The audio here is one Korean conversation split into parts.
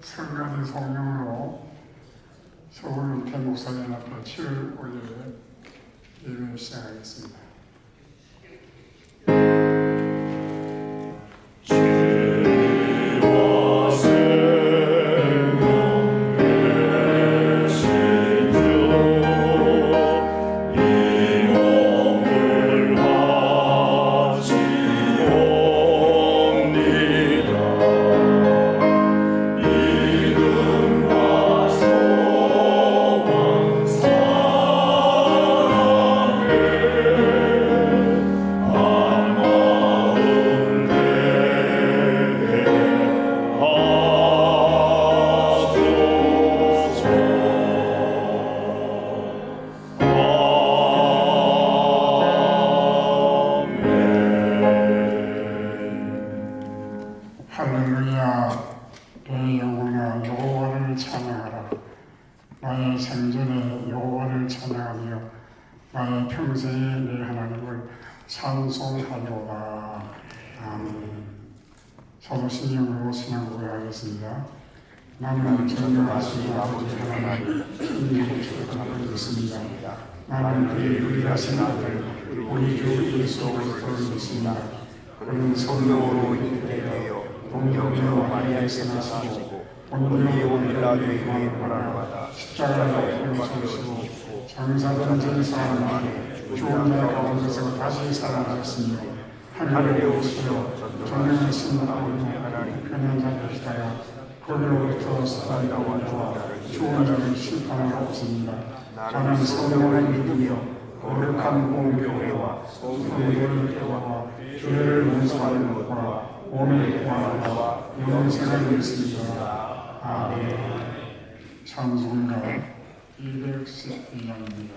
성가대 성령으로 서울 대목사연합회 7월 5일에 예배를 시작하겠습니다. 할렐루야, 내 영혼아 여호와를 찬양하라. 나의 생전에 여호와를 찬양하며 나의 평생에 내 하나님을 찬송하리로다. 아멘. 사도신경으로 신앙 고백하겠습니다. 나는 전능하신 아버지 하나님 주님을 축복하겠습니다. 나는 그의 유일하신 아들 우리 주 예수 그리스도를 믿습니다. 그는 성령으로 잉태되어 동정녀 마리아에서 나시고 본디오 빌라도의 위에 고난받아 십자가에 돌아가시고 장사된 제사를 만에 죽은 자 가운데서 다시 살아나셨으며 하늘에 오시어 전능하신 아버지 하나님 편한 자시다가 거기로부터 살아나와 죽은 자를 심판하러 오십니다. 나는 성령을 믿으며 거룩한 공교회와 성도의 교회와 죄를 용서하는 것과 몸의 구원과 영생을 믿습니다. 아멘. 찬송가 212장입니다.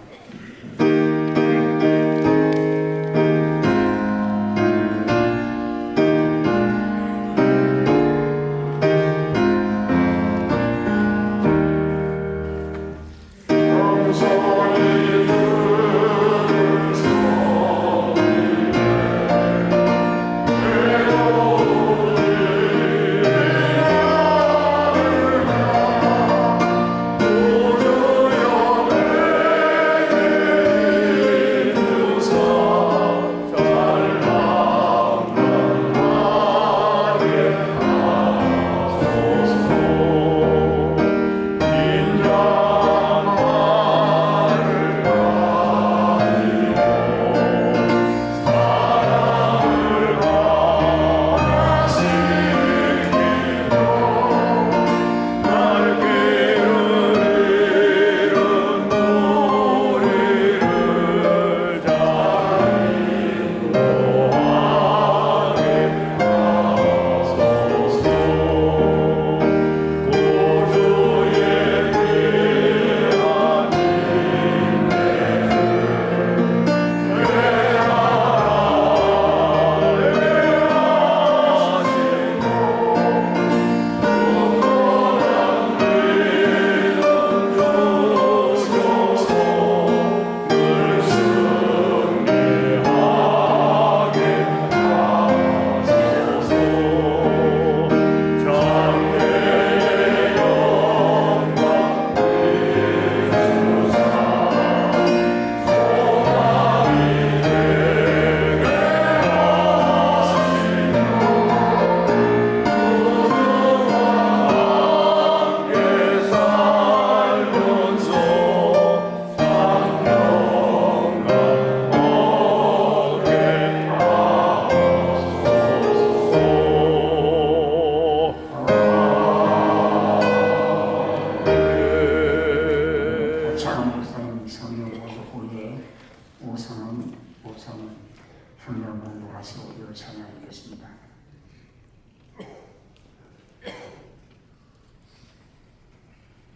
성경 공부하시고 이어 찬양하겠습니다.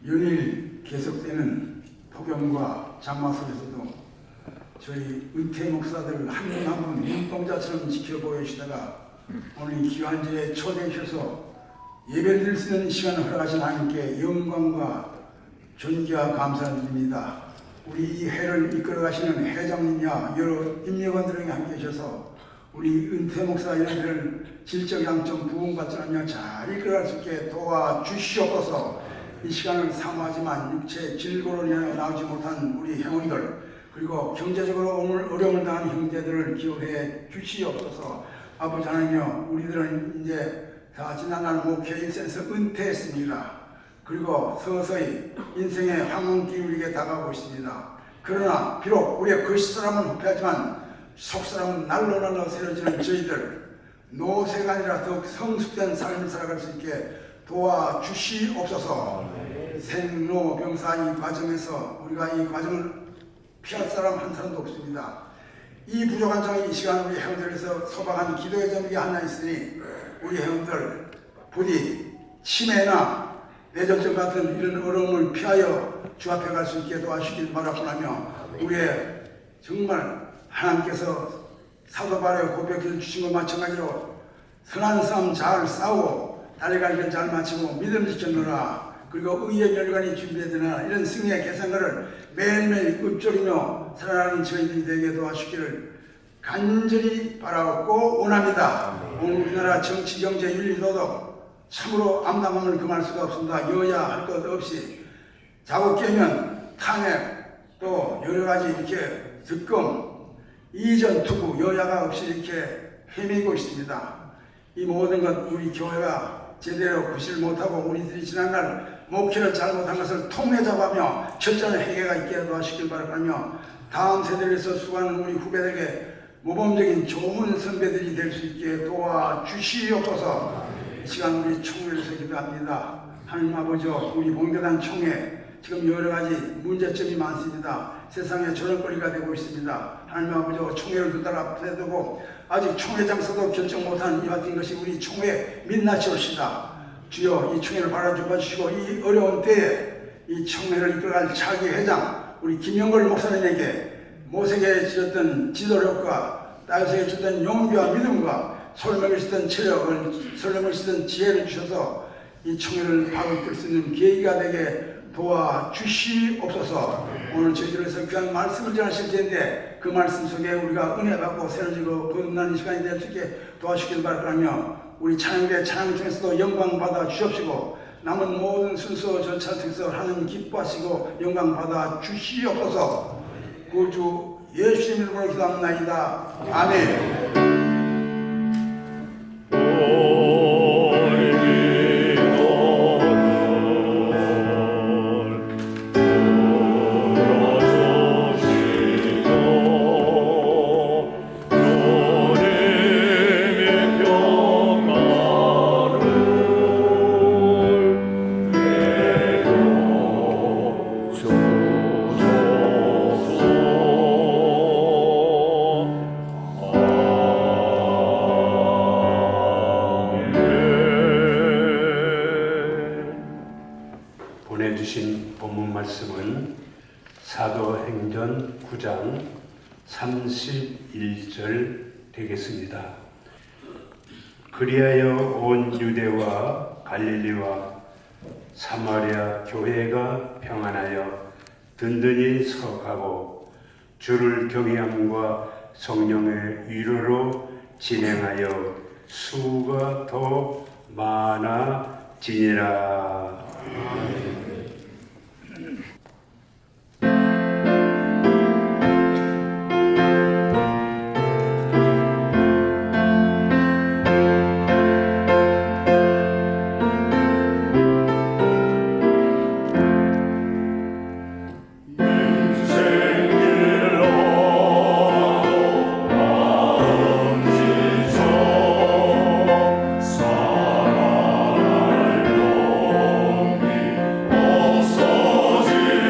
연일 계속되는 폭염과 장마 속에서도 저희 은퇴 목사들을 한 분 한 분 눈동자처럼 지켜보시다가 오늘 이 귀환제에 초대해 주셔서 예배드릴 수 있는 시간을 허락하신 하나님께 영광과 존귀와 감사를 드립니다. 우리 이 회를 이끌어 가시는 회장님이야 여러 임직원들에게 함께 해주셔서 우리 은퇴 목사 이런 질적 양적 부흥받지 않으며 잘 이끌어갈 수 있게 도와주시옵소서. 이 시간을 사모하지만 육체 질고로 인하여 나오지 못한 우리 형님들, 그리고 경제적으로 오늘 어려움을 당한 형제들을 기억해 주시옵소서. 아버지 하나님이여, 우리들은 이제 다 지난날 목회 인생에서 은퇴했습니다. 그리고 서서히 인생의 황혼기울이게 다가오고 있습니다. 그러나 비록 우리의 겉사람은 후패하지만 속사람은 날로 새로지는 저희들, 노쇠가 아니라 더욱 성숙된 삶을 살아갈 수 있게 도와주시옵소서. 생로병사 이 과정에서 우리가 이 과정을 피할 사람 한 사람도 없습니다. 이 부족한 점이 이 시간 우리 회원들에서 소박한 기도의 점이 하나 있으니 우리 회원들 부디 치매나 뇌전증 같은 이런 어려움을 피하여 주 앞에 갈 수 있게 도와주시길 바라고나며, 우리의 정말 하나님께서 사도 바울의 고백해 주신 것 마찬가지로 선한 싸움 잘 싸우고 달려갈 길 잘 마치고 믿음 지켰노라. 그리고 의의 멸관이 준비되나 이런 승리의 계산을 매일매일 읊조리며 살아가는 저희들이 되게 도와주기를 간절히 바라고 원합니다. 오늘 우리나라 정치, 경제, 윤리, 도덕 참으로 암담함을 금할 수가 없습니다. 여야 할 것 없이 자고 깨면 탄핵, 또 여러 가지 이렇게 득검, 이전 투구, 여야가 없이 이렇게 헤매고 있습니다. 이 모든 것 우리 교회가 제대로 구실 못하고 우리들이 지난날 목회를 잘못한 것을 통해 잡아며 철저한 회개가 있게 도와주시길 바라며, 다음 세대에서 수고하는 우리 후배들에게 모범적인 좋은 선배들이 될 수 있게 도와주시옵소서. 이 시간 우리 총회에서 기도합니다. 하나님 아버지, 우리 봉교단 총회 지금 여러 가지 문제점이 많습니다. 세상에 조롱거리가 되고 있습니다. 하나님 아버지, 총회를 두 달 앞에 두고 아직 총회 장소도 결정 못한 이 같은 것이 우리 총회 민낯이옵시다. 주여, 이 총회를 바라주시고 이 어려운 때에 이 총회를 이끌어갈 차기 회장 우리 김영걸 목사님에게 모세에게 주셨던 지도력과 다윗에게 주셨던 용기와 믿음과 솔로몬에게 주셨던 체력을, 솔로몬에게 주셨던 지혜를 주셔서 이 총회를 바로 이끌 수 있는 계기가 되게 도와주시옵소서. 오늘 저희들에서 귀한 말씀을 전하실 텐데 그 말씀 속에 우리가 은혜 받고 새로지고 거듭나는 시간이 될 수 있게 도와주시길 바라며, 우리 찬양대 찬양 중에서도 영광 받아 주옵시고 남은 모든 순서 절차 통해서 하나님 기뻐하시고 영광 받아 주시옵소서. 구주 예수님 이름으로 기도합나이다. 아멘. 보내주신 본문 말씀은 사도행전 9장 31절 되겠습니다. 그리하여 온 유대와 갈릴리와 사마리아 교회가 평안하여 든든히 서가고 주를 경외함과 성령의 위로로 진행하여 수가 더 많아지니라. 없어지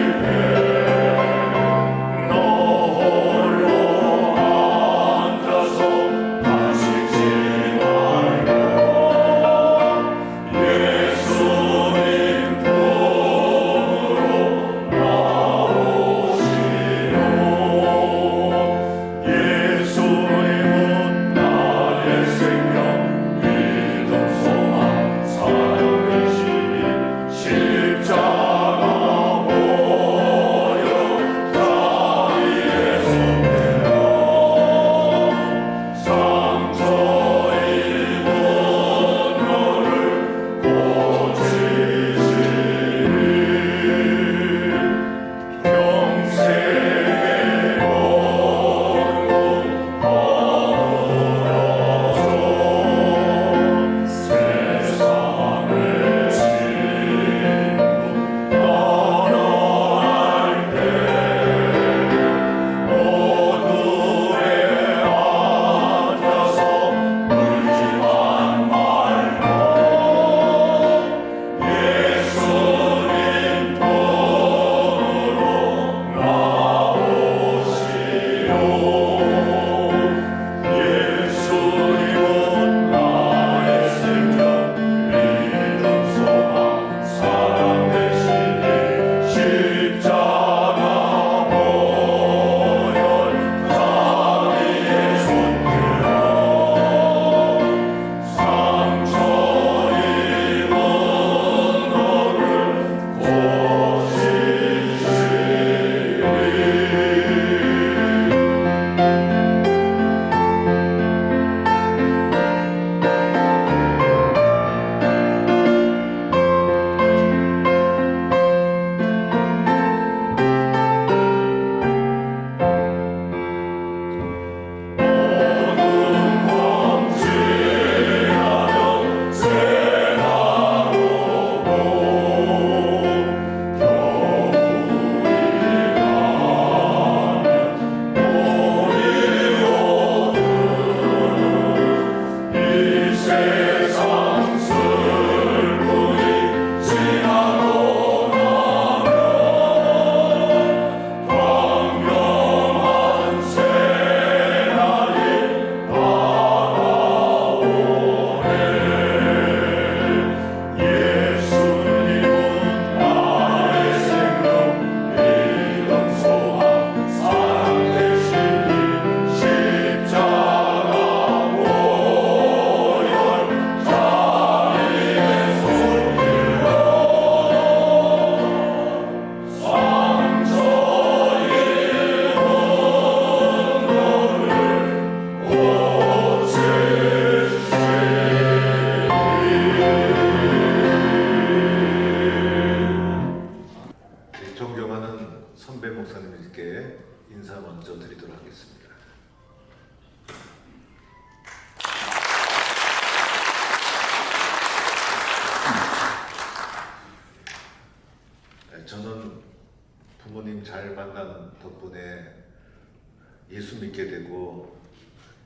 예수 믿게 되고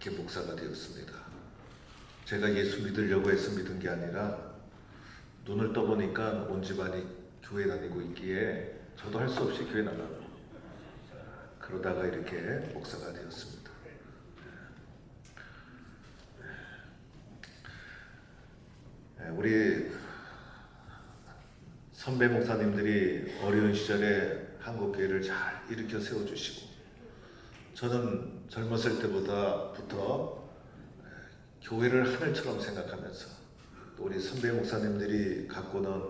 이렇게 목사가 되었습니다. 제가 예수 믿으려고 해서 믿은 게 아니라 눈을 떠보니까 온 집안이 교회 다니고 있기에 저도 할 수 없이 교회 나가고 그러다가 이렇게 목사가 되었습니다. 우리 선배 목사님들이 어려운 시절에 한국교회를 잘 일으켜 세워주시고 저는 젊었을 때부터 교회를 하늘처럼 생각하면서 또 우리 선배 목사님들이 갖고는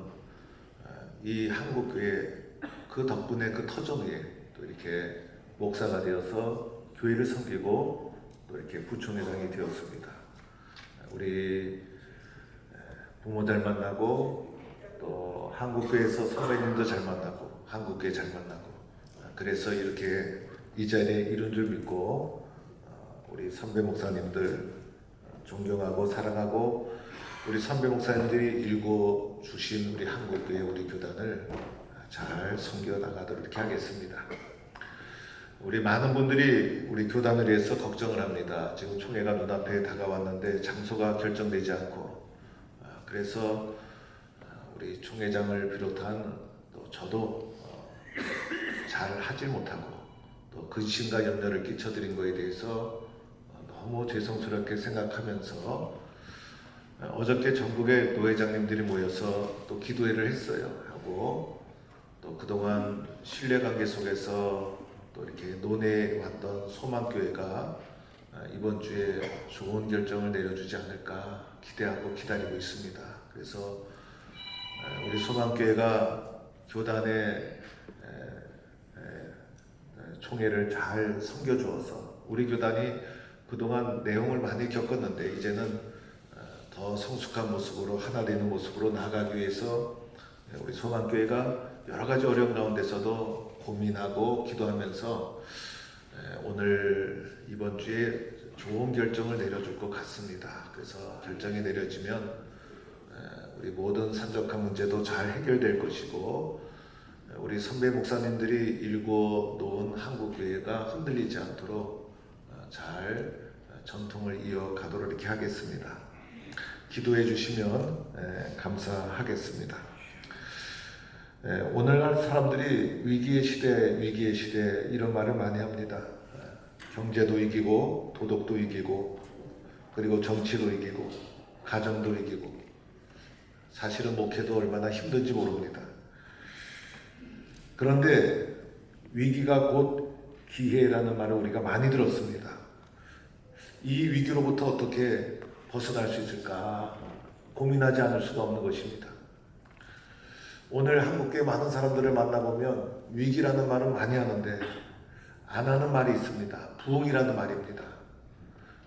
이 한국교회 그 덕분에 그 터전 위에 또 이렇게 목사가 되어서 교회를 섬기고 또 이렇게 부총회장이 되었습니다. 우리 부모 잘 만나고 또 한국교회에서 선배님도 잘 만나고 한국교회 잘 만나고 그래서 이렇게 이 자리에 이른 줄 믿고 우리 선배 목사님들 존경하고 사랑하고 우리 선배 목사님들이 일궈 주신 우리 한국교회 우리 교단을 잘 섬겨 나가도록 이렇게 하겠습니다. 우리 많은 분들이 우리 교단을 위해서 걱정을 합니다. 지금 총회가 눈앞에 다가왔는데 장소가 결정되지 않고 그래서 우리 총회장을 비롯한 또 저도 잘 하지 못하고 또 근심과 염려를 끼쳐드린 것에 대해서 너무 죄송스럽게 생각하면서 어저께 전국의 노회장님들이 모여서 또 기도회를 했어요. 하고 또 그동안 신뢰관계 속에서 또 이렇게 논해 왔던 소망교회가 이번 주에 좋은 결정을 내려주지 않을까 기대하고 기다리고 있습니다. 그래서 우리 소망교회가 교단의 총회를 잘 섬겨주어서 우리 교단이 그동안 내용을 많이 겪었는데 이제는 더 성숙한 모습으로 하나 되는 모습으로 나아가기 위해서 우리 소망교회가 여러 가지 어려움 가운데서도 고민하고 기도하면서 오늘 이번 주에 좋은 결정을 내려줄 것 같습니다. 그래서 결정이 내려지면 우리 모든 산적한 문제도 잘 해결될 것이고 우리 선배 목사님들이 일궈 놓은 한국교회가 흔들리지 않도록 잘 전통을 이어가도록 이렇게 하겠습니다. 기도해 주시면 감사하겠습니다. 오늘날 사람들이 위기의 시대 이런 말을 많이 합니다. 경제도 이기고 도덕도 이기고 그리고 정치도 이기고 가정도 이기고 사실은 목회도 얼마나 힘든지 모릅니다. 그런데 위기가 곧 기회라는 말을 우리가 많이 들었습니다. 이 위기로부터 어떻게 벗어날 수 있을까 고민하지 않을 수가 없는 것입니다. 오늘 한국교회 많은 사람들을 만나보면 위기라는 말은 많이 하는데 안 하는 말이 있습니다. 부흥이라는 말입니다.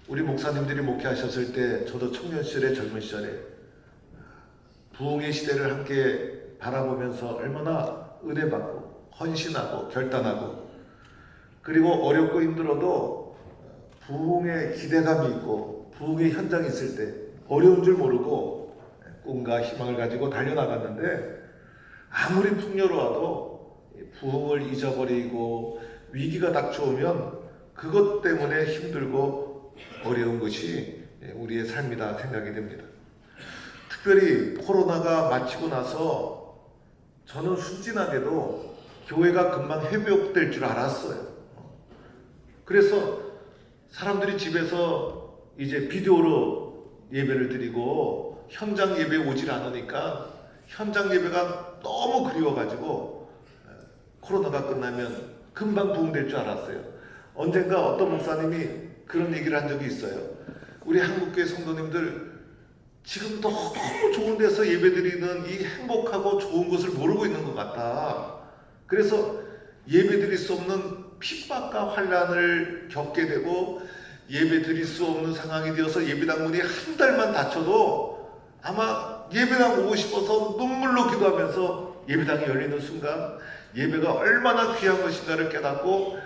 우리 목사님들이 목회하셨을 때 저도 청년 시절에 젊은 시절에 부흥의 시대를 함께 바라보면서 얼마나 은혜받고 헌신하고 결단하고 그리고 어렵고 힘들어도 부흥의 기대감이 있고 부흥의 현장에 있을 때 어려운 줄 모르고 꿈과 희망을 가지고 달려나갔는데 아무리 풍요로워도 부흥을 잊어버리고 위기가 닥쳐오면 그것 때문에 힘들고 어려운 것이 우리의 삶이다 생각이 됩니다. 특별히 코로나가 마치고 나서 저는 순진하게도 교회가 금방 회복될 줄 알았어요. 그래서 사람들이 집에서 이제 비디오로 예배를 드리고 현장 예배 오질 않으니까 현장 예배가 너무 그리워가지고 코로나가 끝나면 금방 부흥될 줄 알았어요. 언젠가 어떤 목사님이 그런 얘기를 한 적이 있어요. 우리 한국교회 성도님들 지금 너무 좋은 데서 예배드리는 이 행복하고 좋은 것을 모르고 있는 것 같다. 그래서 예배드릴 수 없는 핍박과 환난을 겪게 되고 예배드릴 수 없는 상황이 되어서 예배당 문이 한 달만 닫혀도 아마 예배당 오고 싶어서 눈물로 기도하면서 예배당이 열리는 순간 예배가 얼마나 귀한 것인가를 깨닫고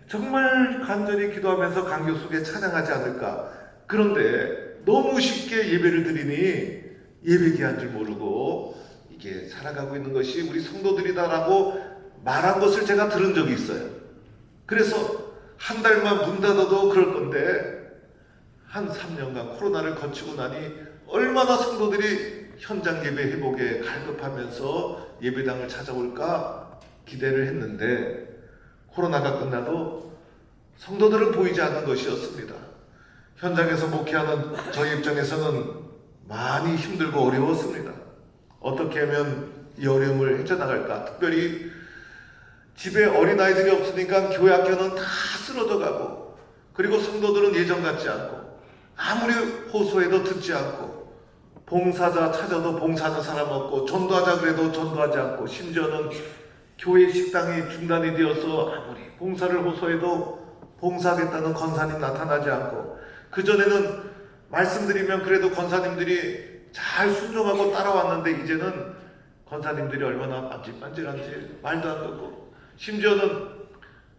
정말 간절히 기도하면서 감격 속에 찬양하지 않을까. 그런데 너무 쉽게 예배를 드리니 예배 귀한 줄 모르고 이게 살아가고 있는 것이 우리 성도들이다라고 말한 것을 제가 들은 적이 있어요. 그래서 한 달만 문 닫아도 그럴 건데 한 3년간 코로나를 거치고 나니 얼마나 성도들이 현장 예배 회복에 갈급하면서 예배당을 찾아올까 기대를 했는데 코로나가 끝나도 성도들은 보이지 않는 것이었습니다. 현장에서 목회하는 저희 입장에서는 많이 힘들고 어려웠습니다. 어떻게 하면 이 어려움을 헤쳐나갈까? 특별히 집에 어린아이들이 없으니까 교회 학교는 다 쓰러져 가고, 그리고 성도들은 예전 같지 않고, 아무리 호소해도 듣지 않고, 봉사자 찾아도 봉사하는 사람 없고, 전도하자 그래도 전도하지 않고, 심지어는 교회 식당이 중단이 되어서 아무리 봉사를 호소해도 봉사하겠다는 권사님 나타나지 않고, 그전에는 말씀드리면 그래도 권사님들이 잘 순종하고 따라왔는데 이제는 권사님들이 얼마나 빤질빤질한지 말도 안 듣고, 심지어는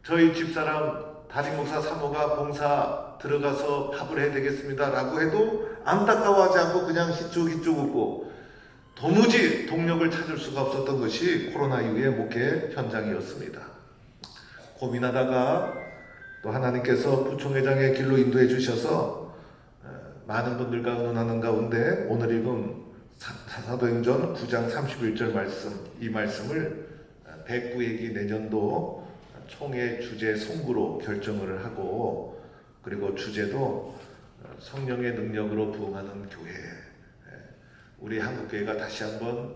저희 집사람 담임 목사 사모가 봉사 들어가서 밥을 해야 되겠습니다 라고 해도 안타까워하지 않고 그냥 희쭉희쭉 웃고, 도무지 동력을 찾을 수가 없었던 것이 코로나 이후의 목회 현장이었습니다. 고민하다가 또 하나님께서 부총회장의 길로 인도해 주셔서 많은 분들과 의논하는 가운데 오늘 읽은 사도행전 9장 31절 말씀, 이 말씀을 109회기 내년도 총회 주제 송구로 결정을 하고, 그리고 주제도 성령의 능력으로 부흥하는 교회, 우리 한국교회가 다시 한번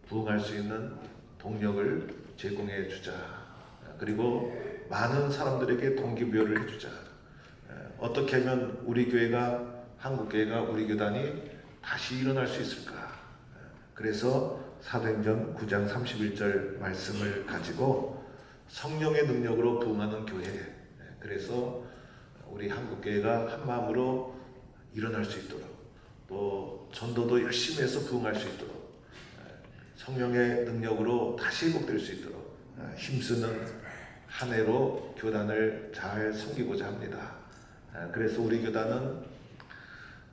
부흥할 수 있는 동력을 제공해 주자. 그리고 많은 사람들에게 동기부여를 해주자. 어떻게 하면 우리 교회가, 한국교회가, 우리 교단이 다시 일어날 수 있을까? 그래서 사도행전 9장 31절 말씀을 가지고 성령의 능력으로 부흥하는 교회, 그래서 우리 한국교회가 한 마음으로 일어날 수 있도록, 또 전도도 열심히 해서 부흥할 수 있도록, 성령의 능력으로 다시 회복될 수 있도록 힘쓰는 한 해로 교단을 잘 섬기고자 합니다. 그래서 우리 교단은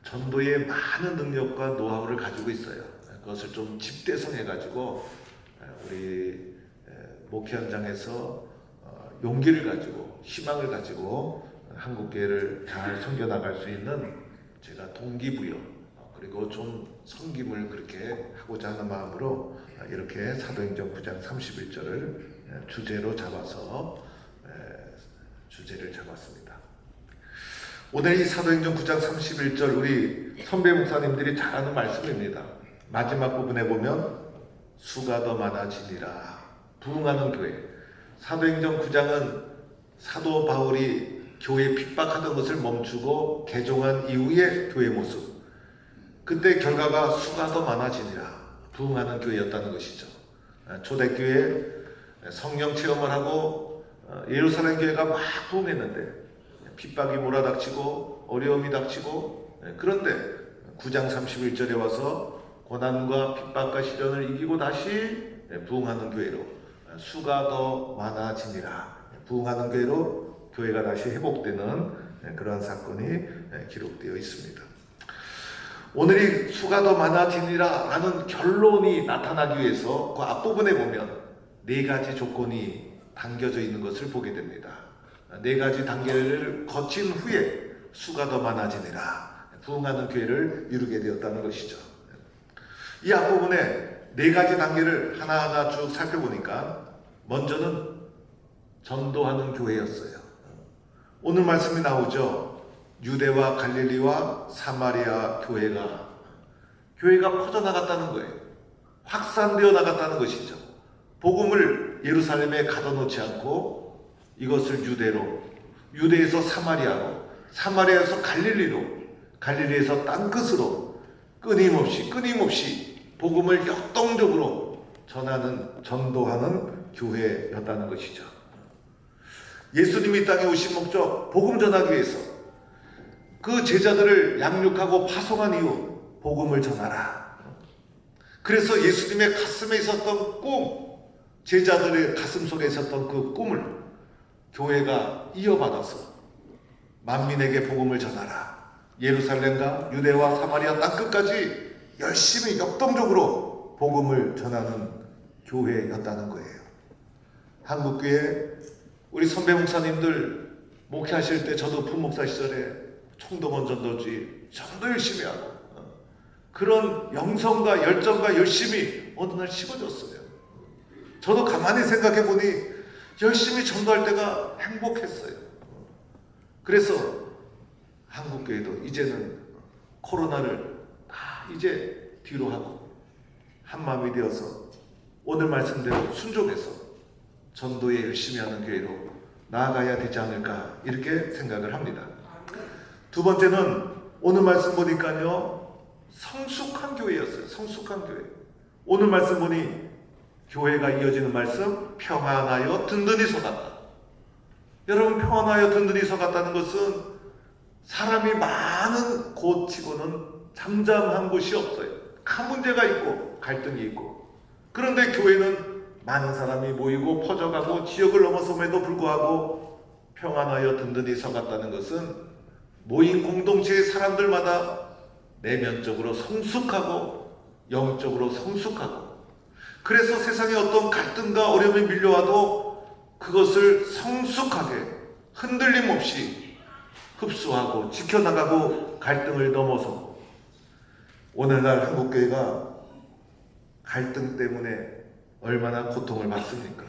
전도에 많은 능력과 노하우를 가지고 있어요. 그것을 좀 집대성해가지고 우리 목회 현장에서 용기를 가지고 희망을 가지고 한국교회를 잘 섬겨나갈 수 있는 제가 동기부여, 그리고 좀 섬김을 그렇게 하고자 하는 마음으로 이렇게 사도행전 9장 31절을 주제로 잡아서 주제를 잡았습니다. 오늘 이 사도행전 9장 31절 우리 선배 목사님들이 잘 아는 말씀입니다. 마지막 부분에 보면 수가 더 많아지니라, 부흥하는 교회. 사도행전 9장은 사도 바울이 교회 핍박하던 것을 멈추고 개종한 이후의 교회 모습, 그때 결과가 수가 더 많아지니라, 부흥하는 교회였다는 것이죠. 초대교회 성령 체험을 하고 예루살렘 교회가 막 부흥했는데 핍박이 몰아닥치고 어려움이 닥치고, 그런데 9장 31절에 와서 고난과 핍박과 시련을 이기고 다시 부흥하는 교회로, 수가 더 많아지니라, 부흥하는 교회로 교회가 다시 회복되는 그러한 사건이 기록되어 있습니다. 오늘이 수가 더 많아지니라 라는 결론이 나타나기 위해서 그 앞부분에 보면 4가지 조건이 담겨져 있는 것을 보게 됩니다. 4가지 단계를 거친 후에 수가 더 많아지니라, 부흥하는 교회를 이루게 되었다는 것이죠. 이 앞부분에 4가지 단계를 하나하나 쭉 살펴보니까 먼저는 전도하는 교회였어요. 오늘 말씀이 나오죠. 유대와 갈릴리와 사마리아 교회가 퍼져나갔다는 거예요. 확산되어 나갔다는 것이죠. 복음을 예루살렘에 가둬놓지 않고 이것을 유대로, 유대에서 사마리아로, 사마리아에서 갈릴리로, 갈릴리에서 땅끝으로 끊임없이 복음을 역동적으로 전도하는 교회였다는 것이죠. 예수님이 이 땅에 오신 목적, 복음 전하기 위해서 그 제자들을 양육하고 파송한 이후 복음을 전하라. 그래서 예수님의 가슴에 있었던 꿈, 제자들의 가슴 속에 있었던 그 꿈을 교회가 이어받아서 만민에게 복음을 전하라. 예루살렘과 유대와 사마리아 땅끝까지 열심히 역동적으로 복음을 전하는 교회였다는 거예요. 한국교회 우리 선배 목사님들 목회하실 때 저도 부목사 시절에 총동원 전도지 전도 열심히 하고 그런 영성과 열정과 열심이 어느 날 식어졌어요. 저도 가만히 생각해 보니 열심히 전도할 때가 행복했어요. 그래서 한국교회도 이제는 코로나를 다 이제 뒤로 하고 한마음이 되어서 오늘 말씀대로 순종해서 전도에 열심히 하는 교회로 나아가야 되지 않을까 이렇게 생각을 합니다. 두 번째는 오늘 말씀 보니까요 성숙한 교회였어요. 성숙한 교회. 오늘 말씀 보니 교회가 이어지는 말씀 평안하여 든든히 서갔다. 여러분 평안하여 든든히 서갔다는 것은 사람이 많은 곳치고는 잠잠한 곳이 없어요. 큰 문제가 있고 갈등이 있고 그런데 교회는 많은 사람이 모이고 퍼져가고 지역을 넘어섬에도 불구하고 평안하여 든든히 서갔다는 것은 모인 공동체의 사람들마다 내면적으로 성숙하고 영적으로 성숙하고 그래서 세상에 어떤 갈등과 어려움이 밀려와도 그것을 성숙하게 흔들림 없이 흡수하고 지켜나가고 갈등을 넘어서 오늘날 한국교회가 갈등 때문에 얼마나 고통을 받습니까?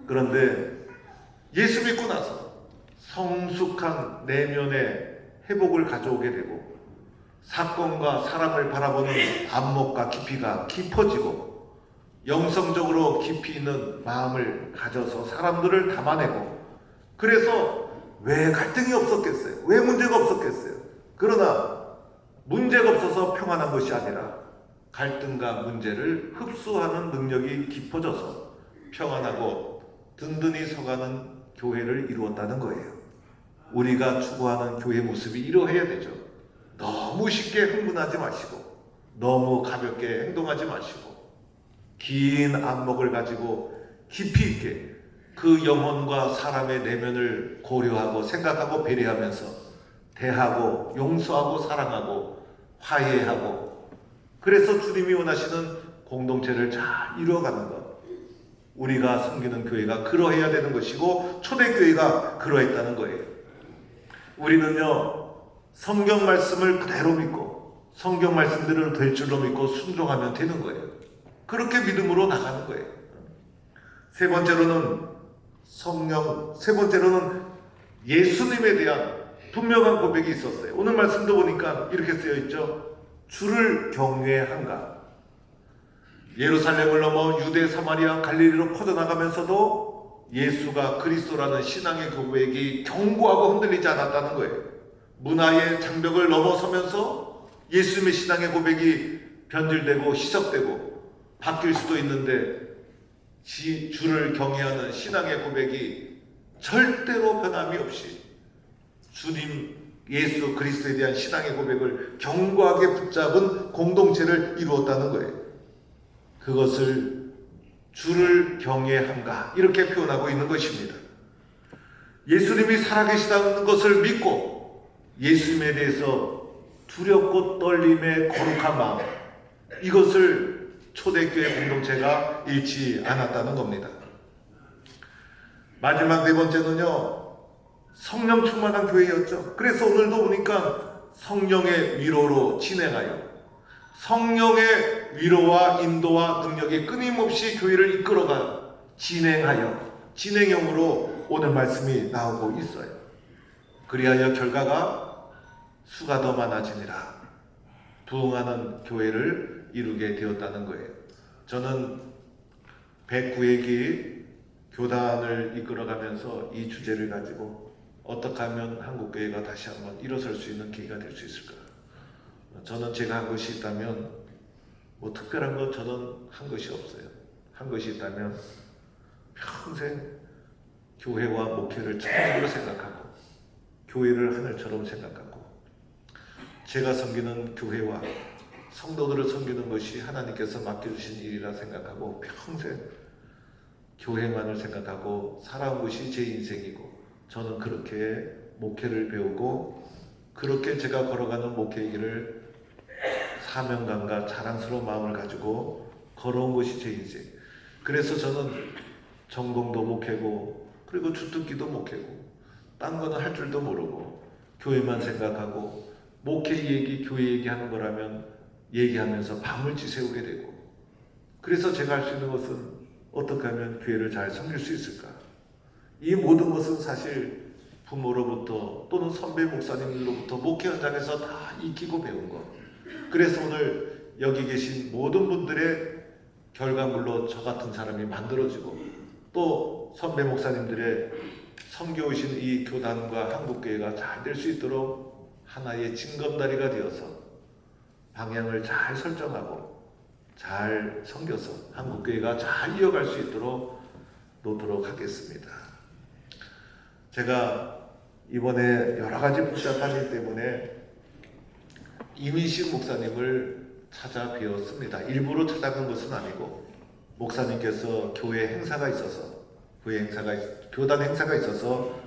그런데 예수 믿고 나서 성숙한 내면의 회복을 가져오게 되고 사건과 사람을 바라보는 안목과 깊이가 깊어지고 영성적으로 깊이 있는 마음을 가져서 사람들을 담아내고 그래서 왜 갈등이 없었겠어요? 왜 문제가 없었겠어요? 그러나 문제가 없어서 평안한 것이 아니라 갈등과 문제를 흡수하는 능력이 깊어져서 평안하고 든든히 서가는 교회를 이루었다는 거예요. 우리가 추구하는 교회 모습이 이러해야 되죠. 너무 쉽게 흥분하지 마시고 너무 가볍게 행동하지 마시고 긴 안목을 가지고 깊이 있게 그 영혼과 사람의 내면을 고려하고 생각하고 배려하면서 대하고 용서하고 사랑하고 화해하고 그래서 주님이 원하시는 공동체를 잘 이루어가는 것 우리가 섬기는 교회가 그러해야 되는 것이고 초대교회가 그러했다는 거예요. 우리는요 성경 말씀을 그대로 믿고 성경 말씀대로 될 줄로 믿고 순종하면 되는 거예요. 그렇게 믿음으로 나가는 거예요. 세 번째로는 예수님에 대한 분명한 고백이 있었어요. 오늘 말씀도 보니까 이렇게 쓰여 있죠. 주를 경외한가. 예루살렘을 넘어 유대, 사마리아, 갈릴리로 퍼져나가면서도 예수가 그리스도라는 신앙의 고백이 견고하고 흔들리지 않았다는 거예요. 문화의 장벽을 넘어서면서 예수님의 신앙의 고백이 변질되고 희석되고 바뀔 수도 있는데 주를 경외하는 신앙의 고백이 절대로 변함이 없이 주님 예수 그리스도에 대한 신앙의 고백을 견고하게 붙잡은 공동체를 이루었다는 거예요. 그것을 주를 경외한가 이렇게 표현하고 있는 것입니다. 예수님이 살아계시다는 것을 믿고 예수님에 대해서 두렵고 떨림의 거룩한 마음 이것을 초대교회 공동체가 잃지 않았다는 겁니다. 마지막 네 번째는요 성령 충만한 교회였죠. 그래서 오늘도 보니까 성령의 위로로 진행하여 성령의 위로와 인도와 능력이 끊임없이 교회를 이끌어가 진행하여 진행형으로 오늘 말씀이 나오고 있어요. 그리하여 결과가 수가 더 많아지니라. 부흥하는 교회를 이루게 되었다는 거예요. 저는 109회기 교단을 이끌어가면서 이 주제를 가지고 어떻게 하면 한국교회가 다시 한번 일어설 수 있는 계기가 될 수 있을까? 저는 제가 한 것이 있다면 뭐 특별한 건 저는 한 것이 없어요. 한 것이 있다면 평생 교회와 목회를 처음으로 생각하고 교회를 하늘처럼 생각하고 제가 섬기는 교회와 성도들을 섬기는 것이 하나님께서 맡겨주신 일이라 생각하고 평생 교회만을 생각하고 살아온 것이 제 인생이고 저는 그렇게 목회를 배우고 그렇게 제가 걸어가는 목회의 길을 사명감과 자랑스러운 마음을 가지고 걸어온 것이 제 인생. 그래서 저는 전공도 목회고 그리고 주특기도 목회고 딴 거는 할 줄도 모르고 교회만 생각하고 목회 얘기, 교회 얘기하는 거라면 얘기하면서 밤을 지새우게 되고, 그래서 제가 할 수 있는 것은 어떻게 하면 교회를 잘 섬길 수 있을까? 이 모든 것은 사실 부모로부터 또는 선배 목사님들로부터 목회 현장에서 다 익히고 배운 것. 그래서 오늘 여기 계신 모든 분들의 결과물로 저 같은 사람이 만들어지고, 또 선배 목사님들의 섬겨오신 이 교단과 한국교회가 잘 될 수 있도록 하나의 징검다리가 되어서 방향을 잘 설정하고 잘 섬겨서 한국교회가 잘 이어갈 수 있도록 놓도록 하겠습니다. 제가 이번에 여러 가지 복잡하기 때문에 이민식 목사님을 찾아뵈었습니다. 일부러 찾아간 것은 아니고, 목사님께서 교단 행사가 있어서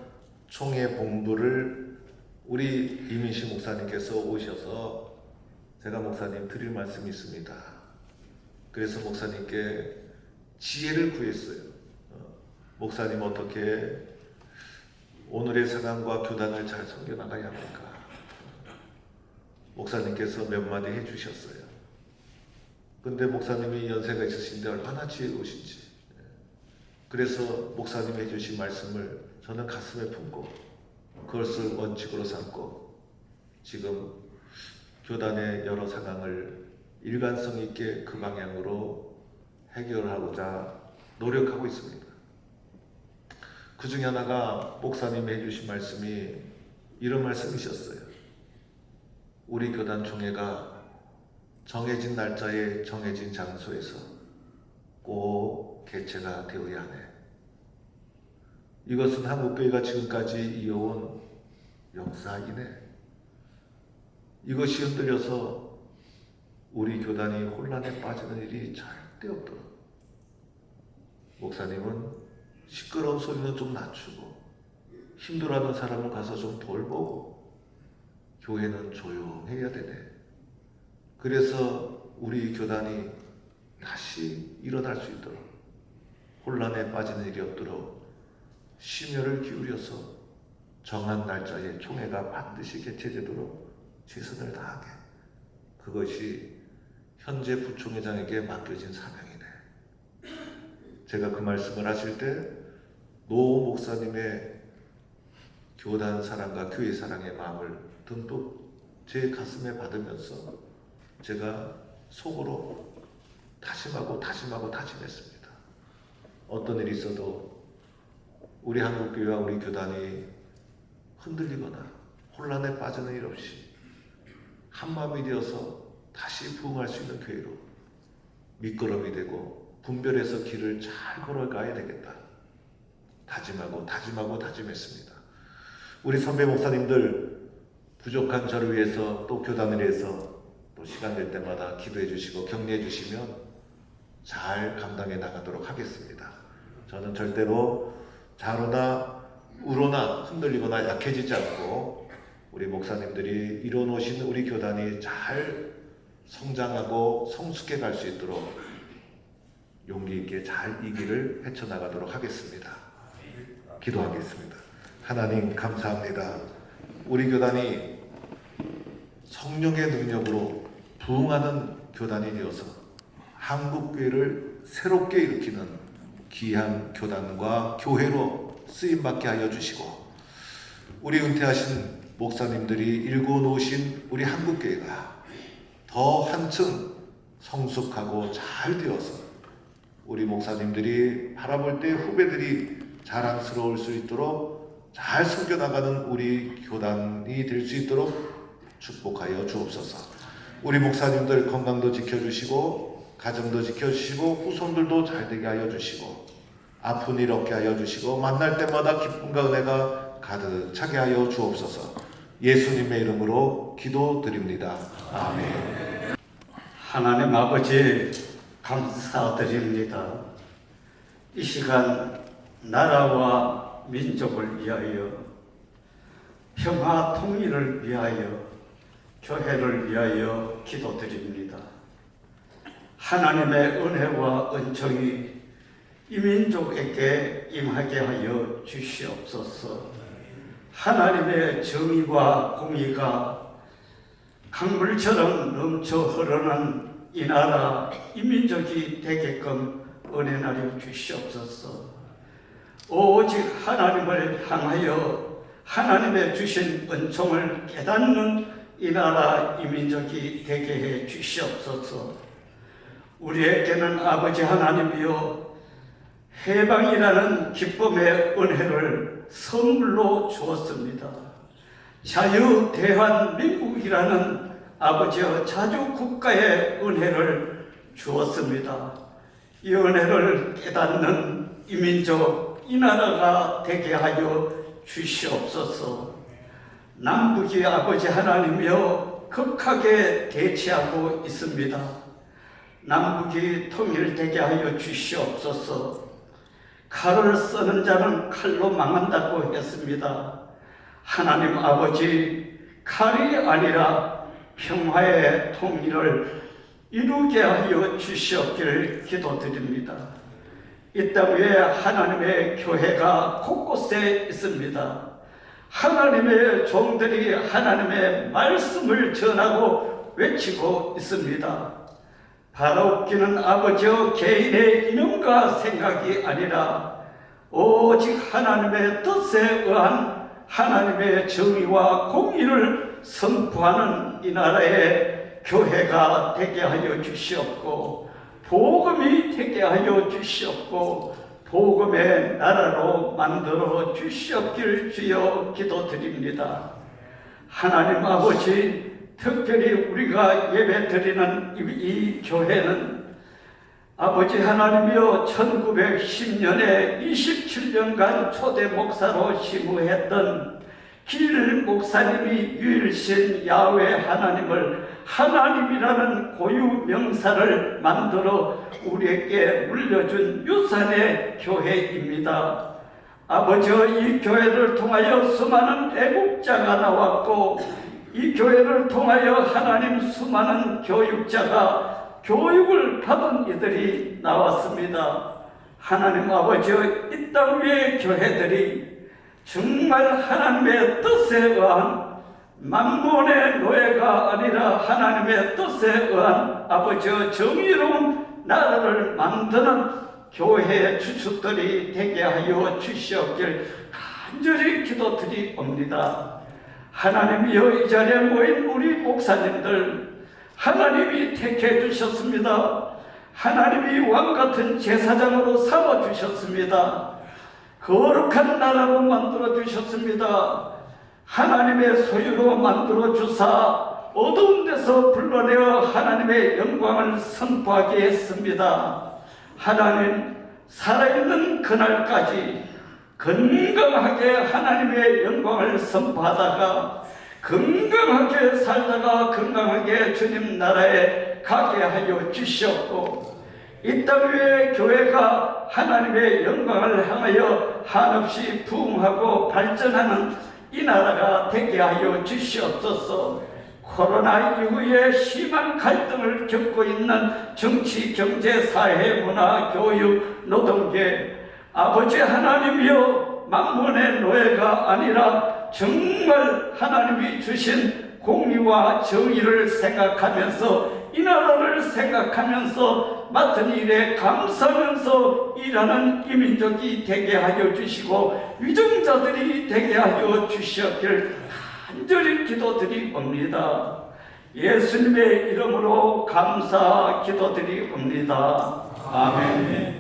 총회 본부를 우리 이민식 목사님께서 오셔서 제가 목사님 드릴 말씀이 있습니다. 그래서 목사님께 지혜를 구했어요. 목사님 어떻게 오늘의 상황과 교단을 잘 섬겨나가야 합니까? 목사님께서 몇 마디 해주셨어요. 근데 목사님이 연세가 있으신데 얼마나 지혜로우신지. 그래서 목사님이 해주신 말씀을 저는 가슴에 품고 그것을 원칙으로 삼고 지금 교단의 여러 상황을 일관성 있게 그 방향으로 해결하고자 노력하고 있습니다. 그 중에 하나가 목사님이 해주신 말씀이 이런 말씀이셨어요. 우리 교단 총회가 정해진 날짜에 정해진 장소에서 꼭 개최가 되어야 하네. 이것은 한국교회가 지금까지 이어온 역사이네. 이것이 흔들려서 우리 교단이 혼란에 빠지는 일이 절대 없도록 목사님은 시끄러운 소리는 좀 낮추고 힘들어하는 사람을 가서 좀 돌보고 교회는 조용해야 되네. 그래서 우리 교단이 다시 일어날 수 있도록 혼란에 빠지는 일이 없도록 심혈을 기울여서 정한 날짜에 총회가 반드시 개최되도록 최선을 다하게, 그것이 현재 부총회장에게 맡겨진 사명이네. 제가 그 말씀을 하실 때 노 목사님의 교단 사랑과 교회 사랑의 마음을 듬뿍 제 가슴에 받으면서 제가 속으로 다짐했습니다. 어떤 일이 있어도 우리 한국교회와 우리 교단이 흔들리거나 혼란에 빠지는 일 없이 한마음이 되어서 다시 부흥할 수 있는 교회로 밑거름이 되고 분별해서 길을 잘 걸어가야 되겠다. 다짐했습니다. 우리 선배 목사님들 부족한 저를 위해서 또 교단을 위해서 또 시간 될 때마다 기도해 주시고 격려해 주시면 잘 감당해 나가도록 하겠습니다. 저는 절대로 좌로나 우로나 흔들리거나 약해지지 않고 우리 목사님들이 이뤄놓으신 우리 교단이 잘 성장하고 성숙해 갈 수 있도록 용기 있게 잘 이 길을 헤쳐나가도록 하겠습니다. 기도하겠습니다. 하나님 감사합니다. 우리 교단이 성령의 능력으로 부흥하는 교단이 되어서 한국교회를 새롭게 일으키는 귀한 교단과 교회로 쓰임받게 하여 주시고, 우리 은퇴하신 목사님들이 일궈 놓으신 우리 한국교회가 더 한층 성숙하고 잘 되어서 우리 목사님들이 바라볼 때 후배들이 자랑스러울 수 있도록 잘 섬겨나가는 우리 교단이 될 수 있도록 축복하여 주옵소서. 우리 목사님들 건강도 지켜주시고 가정도 지켜주시고 후손들도 잘되게 하여 주시고 아픈 일 없게 하여 주시고 만날 때마다 기쁨과 은혜가 가득 차게 하여 주옵소서. 예수님의 이름으로 기도드립니다. 아멘. 하나님 아버지 감사드립니다. 이 시간 나라와 민족을 위하여, 평화 통일을 위하여, 교회를 위하여 기도드립니다. 하나님의 은혜와 은총이 이 민족에게 임하게 하여 주시옵소서. 하나님의 정의와 공의가 강물처럼 넘쳐 흐르는 이 나라 이 민족이 되게끔 은혜나려 주시옵소서. 오직 하나님을 향하여 하나님의 주신 은총을 깨닫는 이 나라 이 민족이 되게 해 주시옵소서. 우리에게는 아버지 하나님이여 해방이라는 기쁨의 은혜를 선물로 주었습니다. 자유 대한민국이라는 아버지여 자주국가의 은혜를 주었습니다. 이 은혜를 깨닫는 이 민족 이 나라가 되게 하여 주시옵소서. 남북이 아버지 하나님이여 극하게 대치하고 있습니다. 남북이 통일되게 하여 주시옵소서. 칼을 쓰는 자는 칼로 망한다고 했습니다. 하나님 아버지, 칼이 아니라 평화의 통일을 이루게 하여 주시옵기를 기도드립니다. 이 땅 위에 하나님의 교회가 곳곳에 있습니다. 하나님의 종들이 하나님의 말씀을 전하고 외치고 있습니다. 바라옵기는 아버지여 개인의 이념과 생각이 아니라 오직 하나님의 뜻에 의한 하나님의 정의와 공의를 선포하는 이 나라의 교회가 되게 하여 주시옵고 복음이 되게 하여 주시옵고 복음의 나라로 만들어 주시옵기를 주여 기도드립니다. 하나님 아버지, 특별히 우리가 예배드리는 이 교회는 아버지 하나님이여 1910년에 27년간 초대 목사로 심우했던 길 목사님이 유일신 야훼 하나님을 하나님이라는 고유 명사를 만들어 우리에게 물려준 유산의 교회입니다. 아버지, 이 교회를 통하여 수많은 애국자가 나왔고 이 교회를 통하여 하나님 수많은 교육자가 교육을 받은 이들이 나왔습니다. 하나님 아버지, 이 땅 위의 교회들이 정말 하나님의 뜻에 의한 만몬의 노예가 아니라 하나님의 뜻에 의한 아버지의 정의로운 나라를 만드는 교회의 주축들이 되게 하여 주시옵길 간절히 기도드리옵니다. 하나님이여, 이 자리에 모인 우리 목사님들 하나님이 택해 주셨습니다. 하나님이 왕같은 제사장으로 삼아주셨습니다. 거룩한 나라로 만들어 주셨습니다. 하나님의 소유로 만들어 주사 어두운 데서 불러내어 하나님의 영광을 선포하게 했습니다. 하나님, 살아있는 그날까지 건강하게 하나님의 영광을 선포하다가 건강하게 살다가 건강하게 주님 나라에 가게 하여 주시옵고 이 땅 위에 교회가 하나님의 영광을 향하여 한없이 부흥하고 발전하는 이 나라가 되게 하여 주시옵소서. 코로나 이후에 심한 갈등을 겪고 있는 정치, 경제, 사회, 문화, 교육, 노동계 아버지 하나님이여, 만몬의 노예가 아니라 정말 하나님이 주신 공의와 정의를 생각하면서 이 나라를 생각하면서 맡은 일에 감사하면서 일하는 이 민족이 되게 하여 주시고 위정자들이 되게 하여 주시옵기를 간절히 기도드리옵니다. 예수님의 이름으로 감사 기도드리옵니다. 아멘.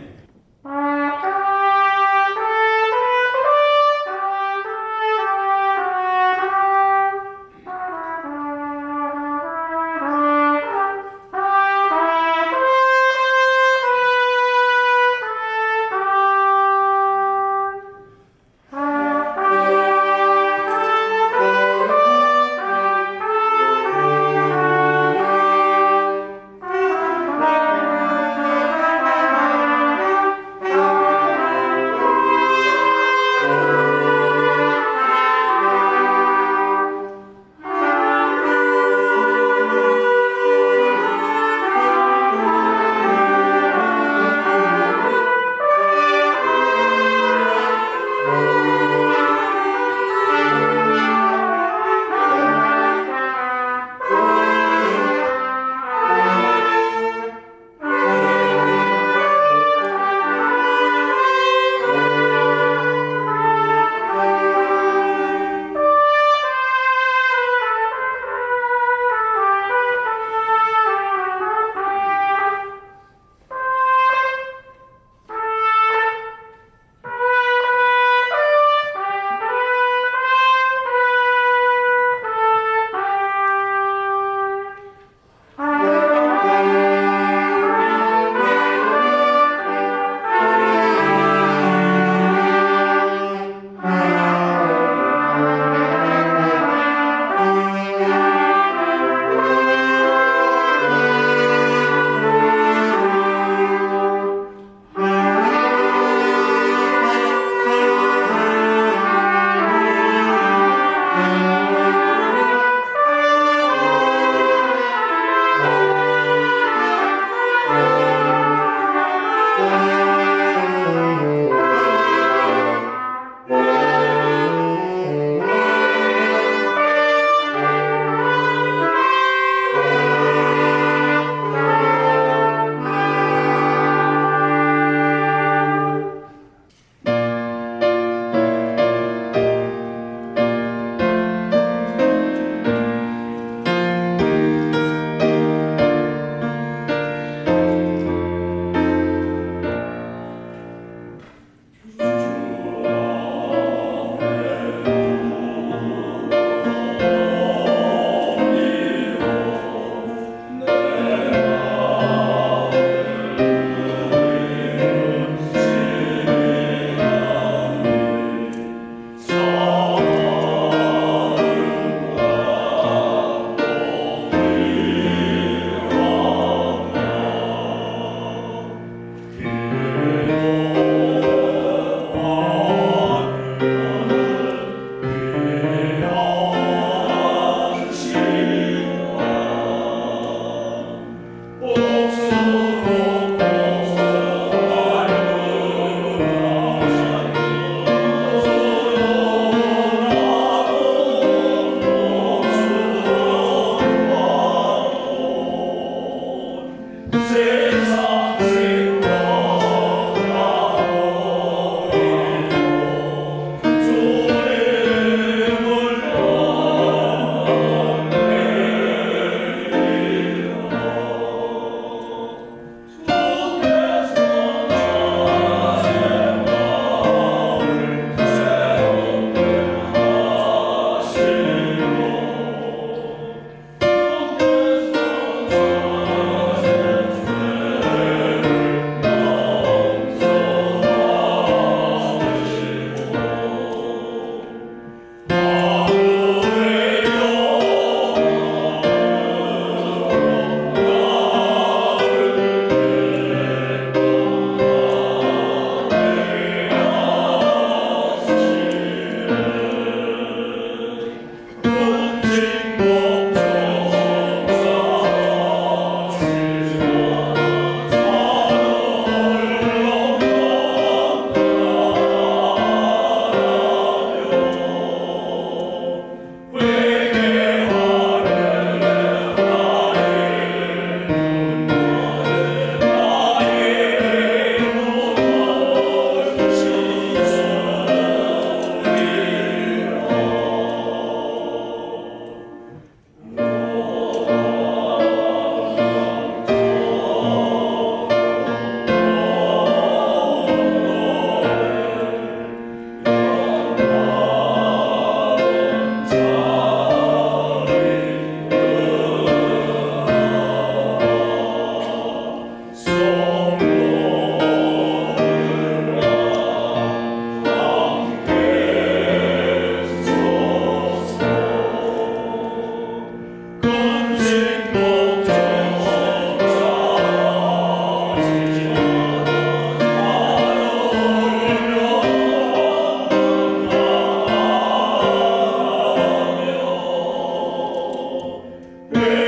내